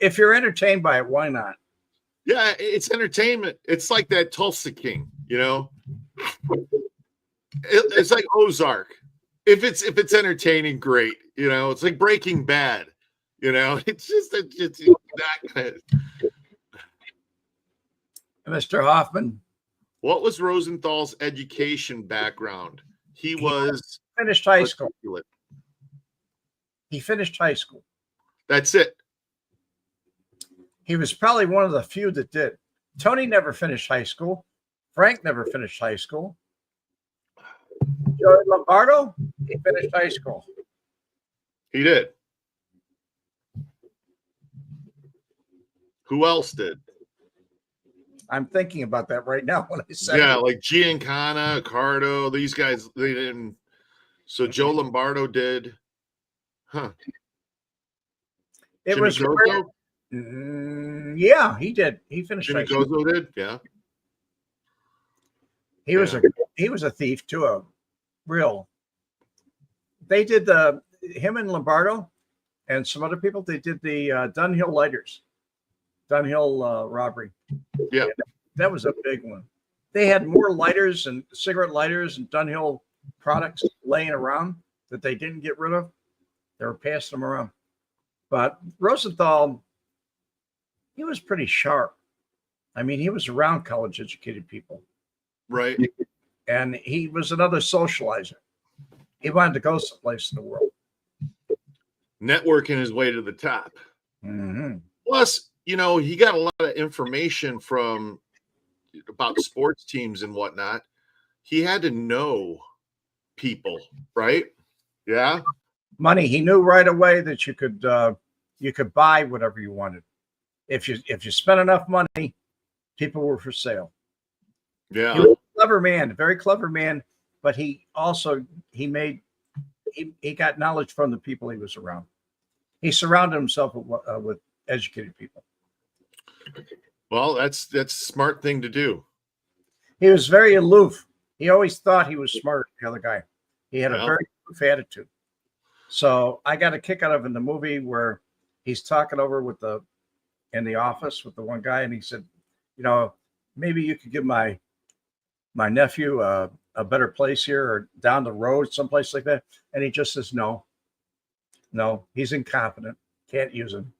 if you're entertained by it, why not? Yeah, it's entertainment. It's like that Tulsa King, It's like Ozark. If it's entertaining, great. It's like Breaking Bad. It's just it's not gonna. Mr. Hoffman. What was Rosenthal's education background? He finished high school. He finished high school. That's it. He was probably one of the few that did. Tony never finished high school. Frank never finished high school. Joey Lombardo, he finished high school. He did. Who else did? I'm thinking about that right now when I said it. Like Giancana, Cardo, these guys, they didn't. So Joe Lombardo did. Huh. It Jimmy was Gozo? Yeah, he did. He finished. Jimmy Gozo did, yeah. He was a thief too. A real. They did him and Lombardo, and some other people. They did the Dunhill lighters, Dunhill robbery. Yeah, that was a big one. They had more lighters and cigarette lighters and Dunhill products laying around that they didn't get rid of. They were passing them around. But Rosenthal, he was pretty sharp. I mean, he was around college-educated people. Right. And he was another socializer. He wanted to go someplace in the world. Networking his way to the top. Mm-hmm. Plus, you know, he got a lot of information from about sports teams and whatnot. He had to know people, right? Yeah. Money. He knew right away that you could buy whatever you wanted. If you spent enough money, people were for sale. Yeah. He was a clever man, a very clever man, but he got knowledge from the people he was around. He surrounded himself with educated people. Well, that's a smart thing to do. He was very aloof. He always thought he was smarter than the other guy. He had a very aloof attitude. So I got a kick out of in the movie where he's talking over in the office with the one guy, and he said, you know, maybe you could give my nephew a better place here or down the road, someplace like that. And he just says, no, he's incompetent. Can't use him.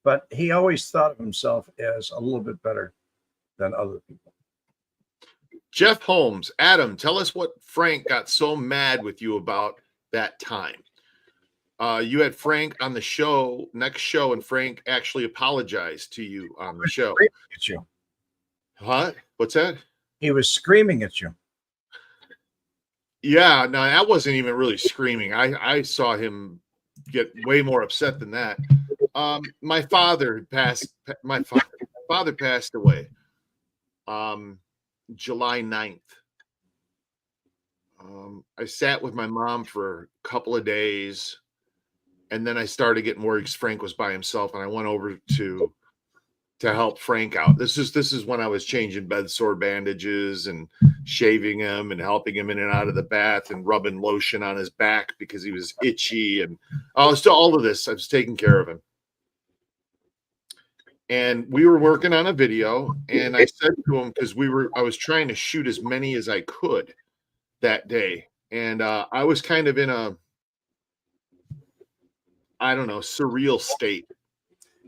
But he always thought of himself as a little bit better than other people. Jeff Holmes, Adam, tell us what Frank got so mad with you about that time. You had Frank on the show, next show, and Frank actually apologized to you on the show. At you. Huh? What's that? He was screaming at you. Yeah, no, that wasn't even really screaming. I saw him get way more upset than that. My father passed away July 9th. I sat with my mom for a couple of days, and then I started getting worried because Frank was by himself, and I went over to help Frank out. This is when I was changing bed sore bandages and shaving him and helping him in and out of the bath and rubbing lotion on his back because he was itchy, and I was still all of this. I was taking care of him. And we were working on a video, and I said to him, because I was trying to shoot as many as I could that day. And I was kind of in a, I don't know, surreal state.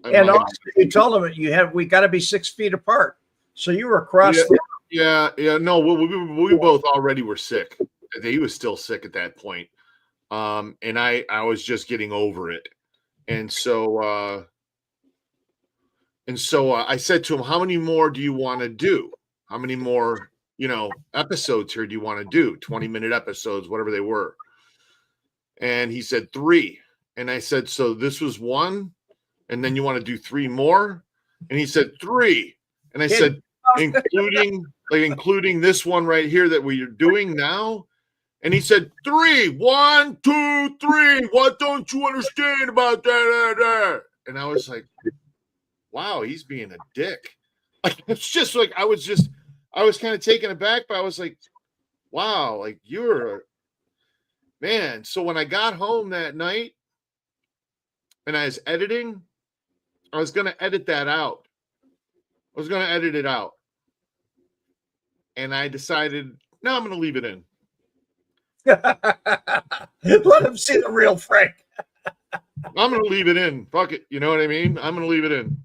And also, you told him we got to be 6 feet apart. So you were across. Yeah. No, we both already were sick. He was still sick at that point. And I was just getting over it. And so I said to him, how many more do you want to do? How many more, episodes here do you want to do? 20-minute episodes, whatever they were. And he said 3. And I said, so this was 1, and then you want to do 3 more? And he said 3. And I said, including this one right here that we're doing now? And he said 3. 1, 2, 3. What don't you understand about that? And I was like, wow, he's being a dick. Like, it's just like I was kind of taken aback, but I was like, wow, like you're a man. So when I got home that night and I was editing, I was going to edit that out. I was going to edit it out. And I decided, no, I'm going to leave it in. Let him see the real Frank. I'm going to leave it in. Fuck it. You know what I mean? I'm going to leave it in.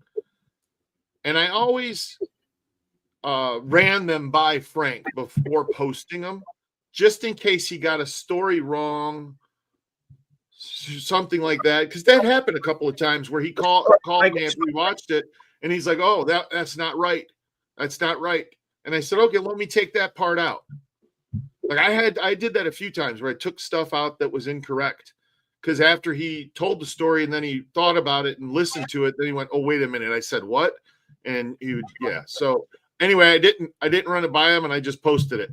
And I always ran them by Frank before posting them, just in case he got a story wrong, something like that. Because that happened a couple of times where he called me after we watched it, and he's like, "Oh, that's not right. That's not right." And I said, "Okay, let me take that part out." Like I did that a few times where I took stuff out that was incorrect. Because after he told the story and then he thought about it and listened to it, then he went, "Oh, wait a minute. I said what?" And he would, yeah. So anyway, I didn't run it by him, and I just posted it.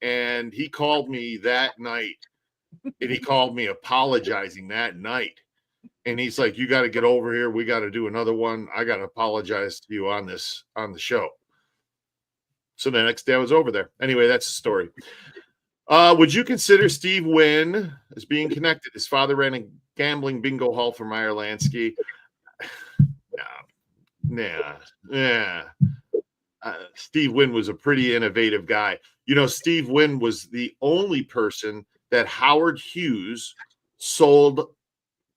And he called me that night, and he called me apologizing that night. And he's like, "You got to get over here. We got to do another one. I got to apologize to you on the show." So the next day I was over there. Anyway, that's the story. Would you consider Steve Wynn as being connected? His father ran a gambling bingo hall for Meyer Lansky. Nah. Steve Wynn was a pretty innovative guy. Steve Wynn was the only person that Howard Hughes sold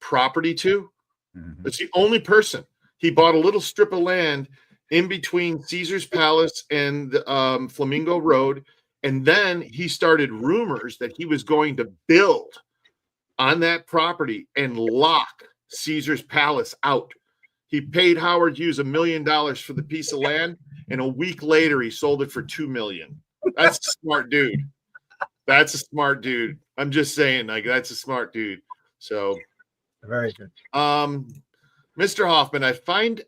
property to. Mhm. It's the only person. He bought a little strip of land in between Caesar's Palace and Flamingo Road. And then he started rumors that he was going to build on that property and lock Caesar's Palace out. He paid Howard Hughes $1 million for the piece of land, and a week later he sold it for $2 million. That's a smart dude. That's a smart dude. I'm just saying, like, that's a smart dude. So Very good. Mr. Hoffman, I find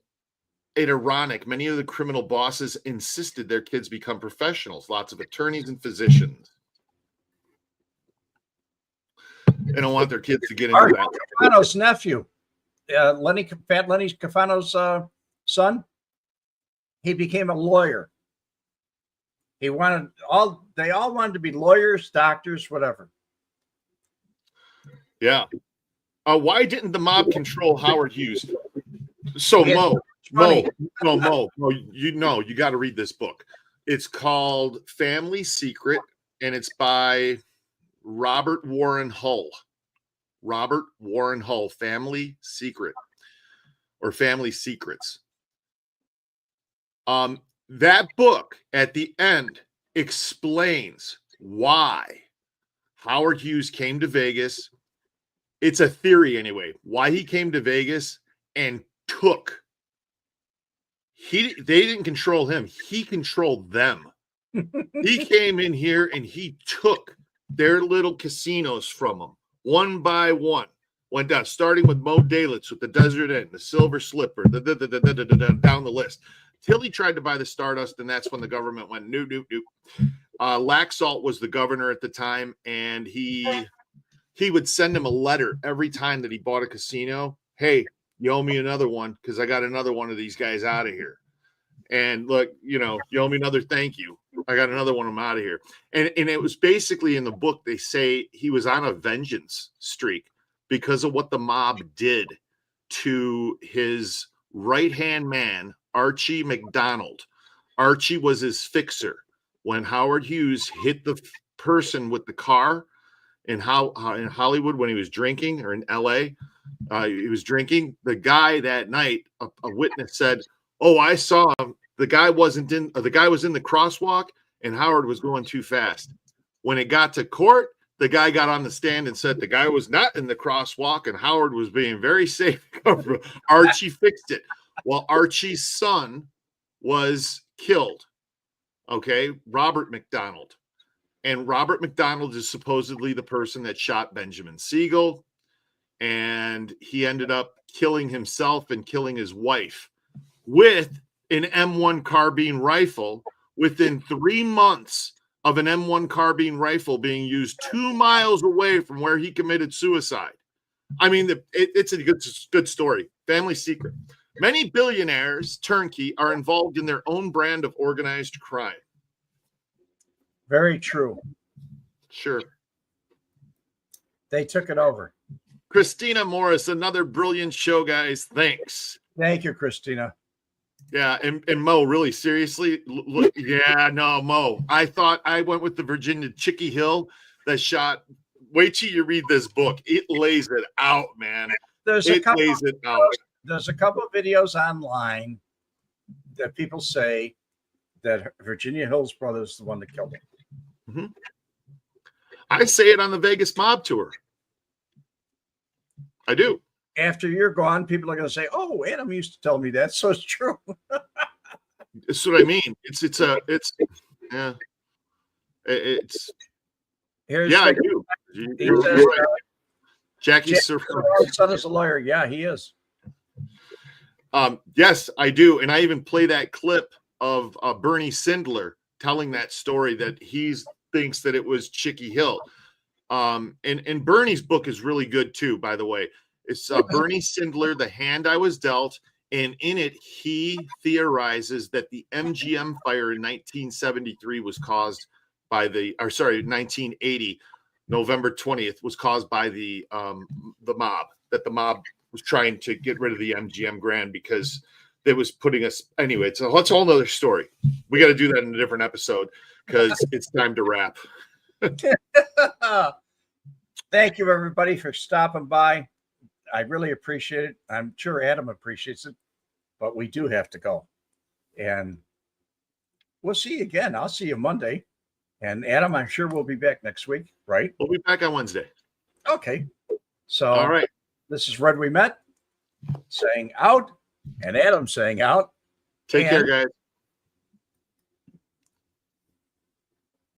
it ironic. Many of the criminal bosses insisted their kids become professionals, lots of attorneys and physicians. They don't want their kids to get into that. Cafano's nephew, Fat Lenny Cafano's son, he became a lawyer. They all wanted to be lawyers, doctors, whatever. Yeah. Why didn't the mob control Howard Hughes? So Mo, you got to read this book. It's called Family Secret, and it's by Robert Warren Hull. Robert Warren Hull, Family Secret or Family Secrets. That book at the end explains why Howard Hughes came to Vegas. It's a theory anyway, why he came to Vegas and took. They didn't control him. He controlled them. He came in here and he took their little casinos from them one by one. Went down, starting with Mo Dalitz with the Desert Inn, the Silver Slipper, down the list. Till he tried to buy the Stardust, and that's when the government went nope. Laxalt was the governor at the time, and he would send him a letter every time that he bought a casino. Hey, you owe me another one because I got another one of these guys out of here. And look, you owe me another thank you. I got another one of them out of here. And it was basically in the book, they say he was on a vengeance streak because of what the mob did to his right-hand man, Archie McDonald. Archie was his fixer. When Howard Hughes hit the person with the car in Hollywood when he was drinking, or in L.A., he was drinking. The guy that night, a witness said, "Oh, I saw him. The guy was in the crosswalk, and Howard was going too fast." When it got to court, the guy got on the stand and said the guy was not in the crosswalk, and Howard was being very safe. Archie fixed it. Well, Archie's son was killed. Okay, Robert McDonald. And Robert McDonald is supposedly the person that shot Benjamin Siegel. And he ended up killing himself and killing his wife with an M1 carbine rifle within 3 months of an M1 carbine rifle being used 2 miles away from where he committed suicide. I mean, it's a good story. Family secret. Many billionaires, turnkey, are involved in their own brand of organized crime. Very true. Sure. They took it over. Christina Morris, another brilliant show, guys. Thanks. Thank you, Christina. Yeah, and Mo, really, seriously? Mo. I thought I went with the Virginia Chicky Hill that shot. Wait till you read this book. It lays it out, man. There's a couple of videos online that people say that Virginia Hill's brother is the one that killed him. Mm-hmm. I say it on the Vegas Mob Tour. I do. After you're gone, people are going to say, "Oh, Adam used to tell me that," so it's true. That's what I mean. I do. Jackie's son is a lawyer. Yeah, he is. Yes, I do, and I even play that clip of Bernie Sindler telling that story that he thinks that it was Chicky Hill. And Bernie's book is really good too, by the way. It's Bernie Sindler, The Hand I Was Dealt, and in it he theorizes that the MGM fire in 1973 was caused by 1980, November 20th, was caused by the mob. That the mob was trying to get rid of the MGM Grand because it was putting us anyway. It's a whole nother story. We got to do that in a different episode because it's time to wrap. Thank you, everybody, for stopping by. I really appreciate it. I'm sure Adam appreciates it, but we do have to go. And we'll see you again. I'll see you Monday. And Adam, I'm sure we'll be back next week, right? We'll be back on Wednesday. Okay. So All right. this is Red We Met saying out and Adam saying out. Take care, And guys.